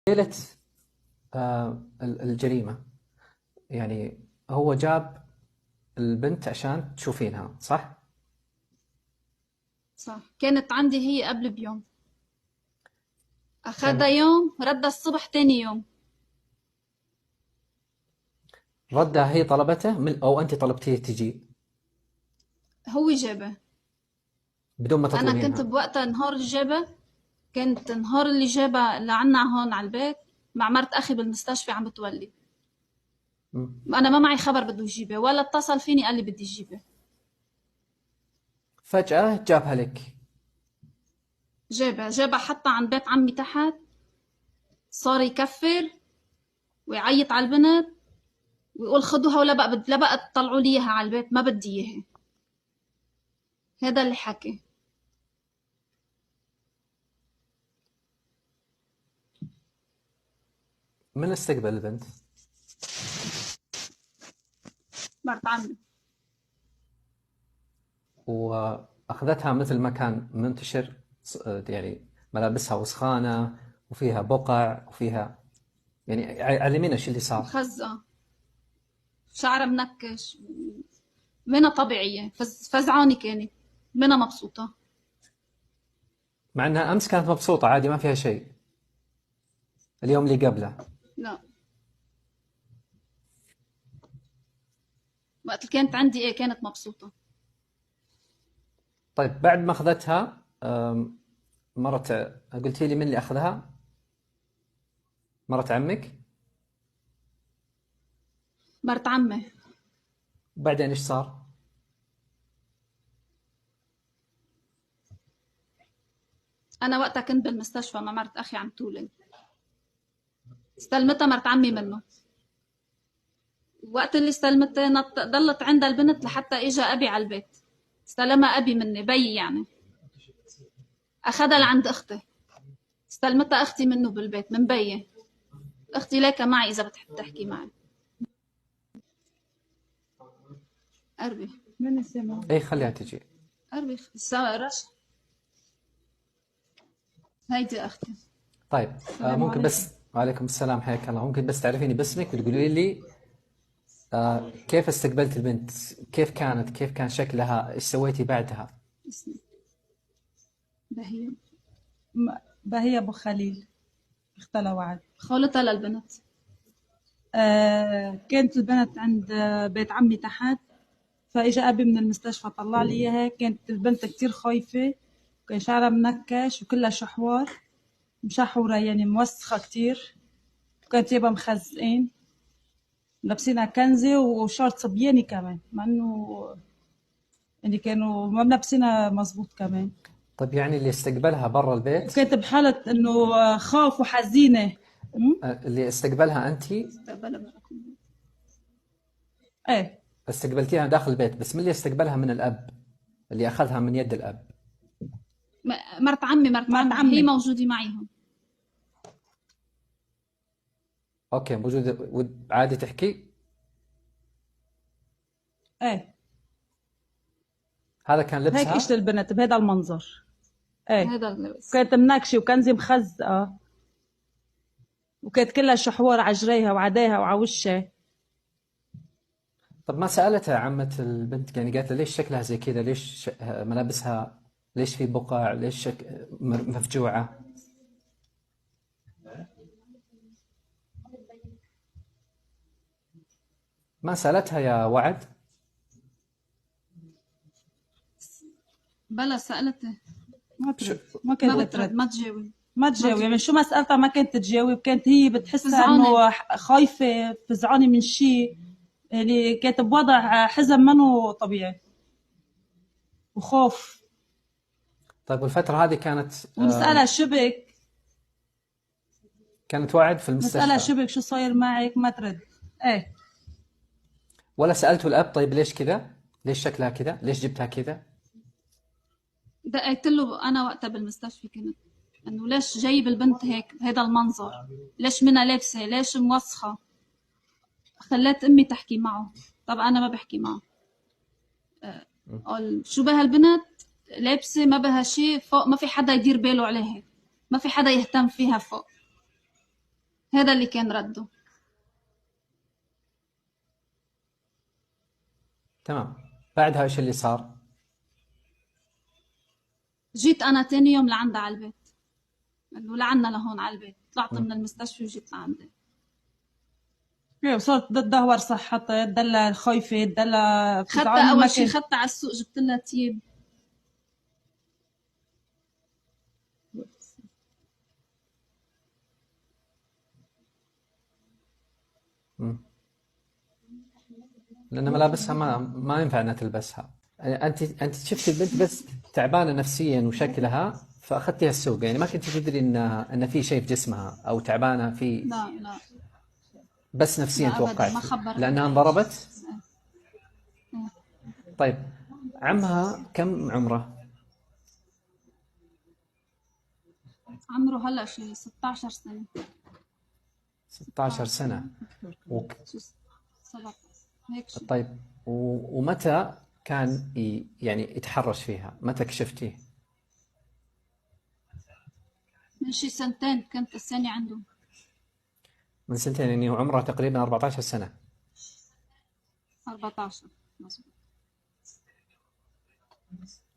ليلة الجريمة، يعني هو جاب البنت عشان تشوفينها، صح؟ صح، كانت عندي هي قبل بيوم. أخدها كان يوم، ردها الصبح تاني يوم. ردها هي طلبته أو أنت طلبتيه تجي هو جابها. بدون ما أنا كنت تطلبينها؟ بوقتها نهار اللي جابها، كنت نهار اللي جابها لعنا هون على البيت مع مرت أخي بالمستشفى عم بتولي. مم. أنا ما معي خبر بده يجيبها ولا اتصل فيني قال لي بدي يجيبها. فجأة جابها لك. جابها حتى عند بيت عمي تحت، صار يكفر ويعيط على البنت ويقول خدوها ولا بقى لا بقى تطلعوا لي اياها على البيت، ما بدي اياها. هذا اللي حكي. من استقبل البنت؟ مرت عمي. وأخذتها مثل ما كان منتشر، يعني ملابسها وسخانة وفيها بقع وفيها، يعني علمينا شو اللي صار. مخزقة، شعرها منكش، منها طبيعية، فزعانة كانت، منها مبسوطة. مع أنها أمس كانت مبسوطة عادي ما فيها شيء، اليوم اللي قبله. لا، وقت اللي كانت عندي ايه كانت مبسوطة. طيب بعد ما أخذتها مرت، قلتي لي من اللي أخذها؟ مرت عمك؟ مرت عمي. وبعدين إيش صار؟ أنا وقتها كنت بالمستشفى مع مرت أخي عم تولد، استلمتها مرت عمي منه. وقت اللي استلمتها ضلت عندها البنت لحتى إجا أبي على البيت. استلمها أبي مني، بي يعني. أخدها لعند أختي، استلمتها أختي منه بالبيت من بيي. أختي ليك معي إذا بتحب تحكي معي. قربي. من السماء. إيه خليها تجي. قربي رش. هيدي أختي. طيب السلام ممكن عليكم. بس، وعليكم السلام حياك الله، ممكن بس تعرفيني باسمك وتقولي لي كيف استقبلت البنت؟ كيف كانت؟ كيف كان شكلها؟ إيش سويتي بعدها؟ اسمي بهية. بهية أبو خليل، اختها لوعد. خالتها للبنت. كانت البنت عند بيت عمي تحت، فإجا أبي من المستشفى طلع لي إياها. كانت البنت كتير خايفة، كان شعرها منكش وكلها شحوار، مشحورة يعني موسخة كتير، وكانت جايبها مخزقين، لابسينها كنزة وشورت صبياني كمان، مع إنه يعني كانوا ما ملبسينها مزبوط كمان. طيب يعني اللي استقبلها برا البيت، وكانت بحالة إنه خاف وحزينة. اللي استقبلها أنت استقبلها معكم. إيه. استقبلتيها داخل البيت، بس من اللي استقبلها من الأب اللي أخذها من يد الأب؟ مرت عمي، مرت مرت عمي هي عمي. موجودة معي هون. أوكي موجودة عادي تحكي؟ إيه. هذا كان هيك اجت لبسها؟ البنت بهذا المنظر. ايه. هذا اللبس. كانت مناكشة وكنزة مخزقة، وكانت كلها شحوار عجريها وعديها وعوشها. طب ما سألتها عمة البنت، يعني قالت لها ليش شكلها زي كذا؟ ليش ملابسها ليش في بقع؟ ليش مفجوعة؟ ما سألتها يا وعد؟ بلا سألته. ما شو ترد، ما ما كانت بترد، ترد، ما تجاوب. ما ما تجاوب. يعني تجاوب. شو ما سألتها ما كانت تجاوب، كانت هي بتحسها فزعانة. انه خايفة، فزعانة من شيء. يعني كانت بوضع حزن منه طبيعي وخوف. طيب والفترة هذه كانت ونسألها شبك، كانت وعد في نسألها المستشفى؟ شبك شو صاير معك، ما ترد. ايه. ولا سألتوا الأب طيب ليش كذا؟ ليش شكلها كذا؟ ليش جبتها كذا؟ دقيت له أنا وقتها بالمستشفى كنت، إنه ليش جايب البنت هيك بهذا المنظر؟ ليش منها لابسة؟ ليش موسخة؟ خليت أمي تحكي معه. طب أنا ما بحكي معه. قال شو بها البنت؟ لابسة ما بها شيء فوق، ما في حدا يدير باله عليها، ما في حدا يهتم فيها فوق. هذا اللي كان رده. تمام. بعدها ايش اللي صار؟ جيت أنا تاني يوم لعندها على البيت، إنه لعنا لهون على البيت، طلعت من المستشفى وجيت لعندها. إيه، وصارت تدهور صحتها، تدلع خايفة، تدلع خدتها بتزعل من أول شي، مكان. خدتها على السوق، جبت لها تياب. مم. لان ملابسها ما ينفع انها تلبسها. انت شفتي البنت بس تعبانه نفسيا وشكلها فاخذتيها السوق، يعني ما كنت تدري ان في شيء في جسمها او تعبانه في، لا لا بس نفسيا لا أبدا، ما توقعتي خبرتني لانها أي شي. انضربت. إيه. طيب عمها كم عمره؟ عمره هلا شي 16 سنة. 16 سنه. وك... شي 17 هيك شي. طيب ومتى كان يعني يتحرش فيها؟ متى كشفتيه؟ من شي سنتين، كانت الثانية عنده. من سنتين، يعني عمرها تقريبا 14 سنه. 14 مظبوط.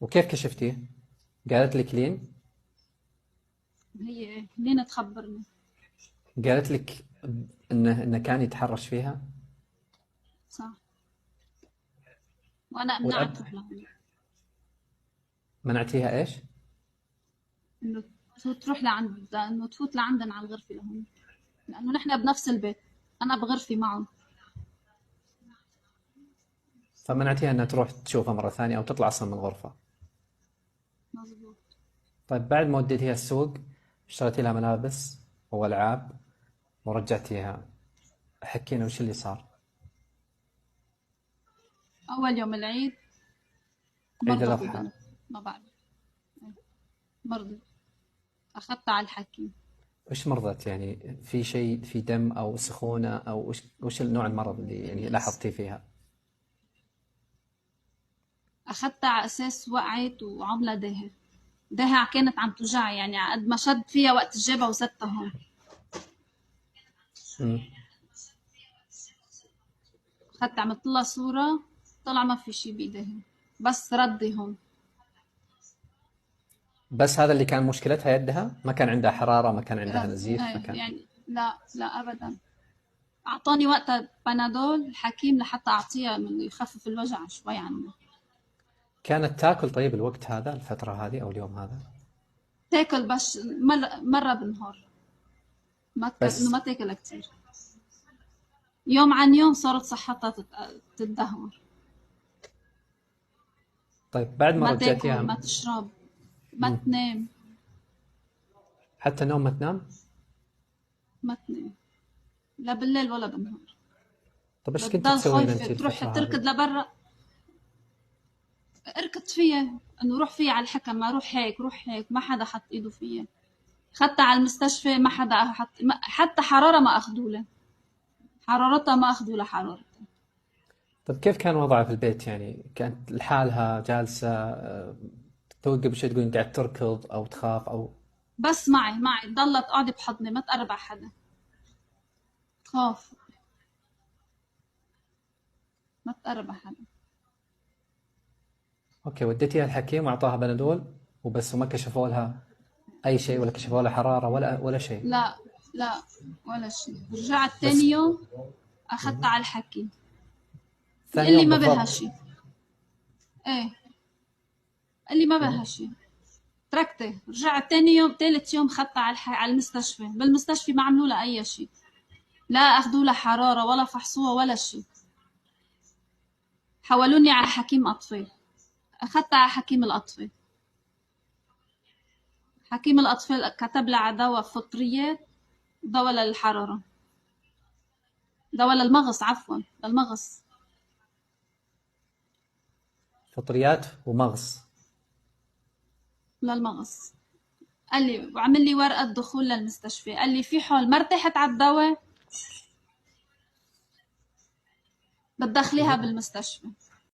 وكيف كشفتيه؟ قالت لك لين؟ هي لين تخبرني. قالت لك انه كان يتحرش فيها؟ صح. وأنا والاب منعت تروح لهون، منعتيها ايش؟ إنه تروح لعند، إنه تفوت لعندنا على الغرفة لهون، لأنه نحن بنفس البيت، أنا بغرفي معهم. فمنعتيها انها تروح تشوفها مره ثانيه او تطلع اصلا من الغرفه. مظبوط. طيب بعد ما وديتيها السوق اشتريتي لها ملابس والعاب ورجعتيها، حكينا وش اللي صار. أول يوم العيد عيد مرضت الاضحى. البنت، ما بعرف، مرضت، أخذتها على الحكيم. وش مرضت؟ يعني في شيء، في دم او سخونه او وش النوع المرض اللي يعني لاحظتي فيها؟ أخذتها على أساس وقعت وعاملة داهية كانت عم توجع، يعني على قد ما شد فيها وقت الجابة وزتها هون. امم أخذت عملت لها صورة، طلع ما في شي بإيديها، بس ردي هون. بس هذا اللي كان مشكلتها، يدها ما كان عندها حراره، ما كان عندها نزيف، ما إيه كان. يعني لا لا أبدا. أعطاني وقتها بنادول الحكيم لحتى أعطيها من يخفف الوجع شوي عنه. كانت تاكل طيب الوقت هذا، الفتره هذه او اليوم هذا؟ تاكل بس مرة بالنهار، إنه بس ما تاكل كتير. يوم عن يوم صارت صحتها تتدهور. طيب بعد ما ما تاكل، رجعتيها، ما تشرب، ما تنام. حتى النوم ما تنام؟ ما تنام لا بالليل ولا بالنهار. طيب ايش كنت بتضل تسوين انت خايفة تروح الفتره هذه؟ تركض لبرا. اركض فيها، انه روح فيها على الحكم، ما روح هيك روح هيك، ما حدا حط ايده فيها. خدتها على المستشفى، ما حدا حط، حتى حرارة ما اخذوا لها، حرارتها ما اخذوا لها حرارتها. طيب كيف كان وضعها في البيت؟ يعني كانت لحالها جالسة، توقف شيء تقولين قاعد تركض أو تخاف أو؟ بس معي ضلت قاعدة بحضني، ما تقرب على حدا، تخاف، ما تقرب على حدا. أوكي، وديتيها الحكيم وأعطاها بنادول وبس، وما كشفوا لها أي شيء ولا كشفوا لها حرارة ولا شيء؟ لا لا ولا شيء. رجعت بس تاني يوم اخذتها على الحكي، ثاني يقول لي يوم ما بها بالضبط؟ شيء. ايه قال لي ما بها شيء، تركته. رجعت تاني يوم، ثالث يوم خدتها على المستشفى. بالمستشفى ما عملوا لها اي شيء، لا اخذوا لها حراره ولا فحصوها ولا شيء. حولوني على حكيم اطفال، اخذتها على حكيم الاطفال. حكيم الاطفال كتب لها على دواء فطريات، دواء للحراره، دواء للمغص، عفوا للمغص. فطريات ومغص؟ للمغص. قال لي، وعمل لي ورقه دخول للمستشفى، قال لي في حال ما ارتحت على الدواء بتدخليها بالمستشفى.